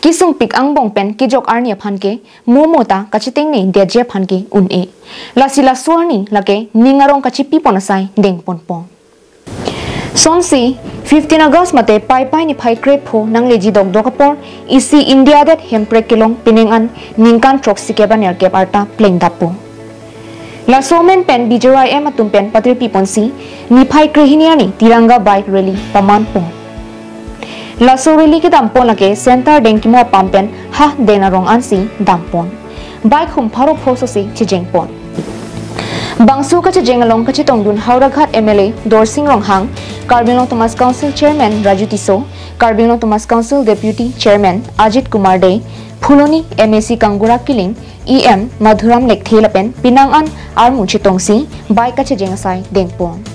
Kisung pik ang bong pen kijok arnia phanke momota kachiting ni deje phanke une lasila suarni lake ningarong kachipi ponasai deng ponpong sonsi 15 August mate pai ni phai krep pho nangleji dog dokapor isi India that hempre kilong pinengan ningkan troxi keban erkep arta pleng dapo la somen pen bijrai em atum pen patri piponsi ni phai krehiniani tiranga bike rally paman pong La sorili ke dampon lake center dengkimo pampen ha dena rong ansi dampon bike hum pharo phoso si chijengpon bangsu ka chijengalong ka chitongdun hauraghat MLA Dorsing Ronghang Carbinglong Thomas Council Chairman Raju Tiso Carbinglong Thomas Council Deputy Chairman Ajit Kumar Dey Phuloni MAC Kangura Kiling EM Madhuram Lekthelapen Pinangan Armu Chitongsi bike ka chijengasai dengpon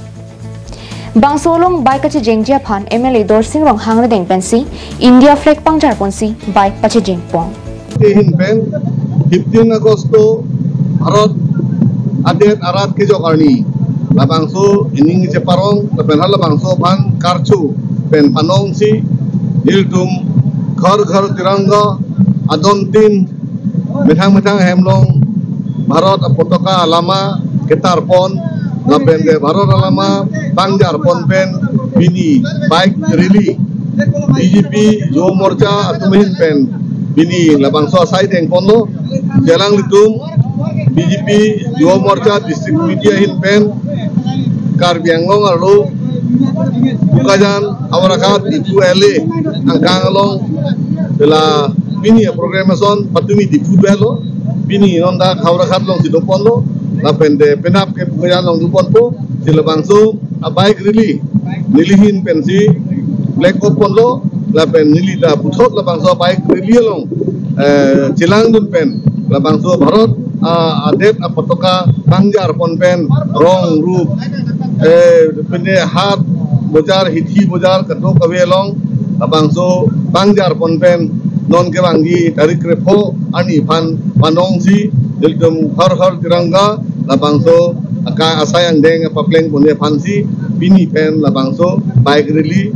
Bangsolong bike kachi jengjia phan MLA Dorsing Ronghang deng pensi India flag pangjar ponsi bike kachi jengpong hin pen 15 Agosto Bharat adet arat ke jokarni labangso ining je parong laben hal labangso phan karchu pen panong si diltum ghar ghar tiranga adon tin methang hemlong Bharat potaka alama ketar pon laben de Bharat alama Bangjar Ponpen Bini Bike Rally DGP Jo Morcha Atumin Pen Bini Labangso Side Eng Pondo Jalang Litum DGP Jo Morcha District Media Hin Pen Karbianglong Arlo Bukajan Awarakat Itu LA Angkangalong Bela Bini Programason Patumi di Fudbelo Bini Nonda Awarakat Long Sidopondo Lapen de Penap ke Bukajan Long Duponpo Silabangso a bike rally nilihin pensi black open lo lapen nilita puthot labangso bike rally long chilang dun pen labangso Bharat adet apatoka Bangjar Ponpen rong roop pene hat bojar hithi bojar kato kawe long labangso Bangjar Ponpen non ke bangi tarik repo ani pan panong si diltum har tiranga labangso aka asayang deng papleng punya fansi bini pen labangso bike rally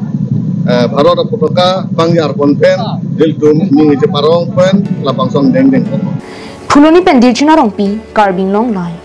Bharat potoka Bangjar Ponpen diltum ni je parong pen labangso deng Phuloni pen dilchina rongpi Carbinglong lai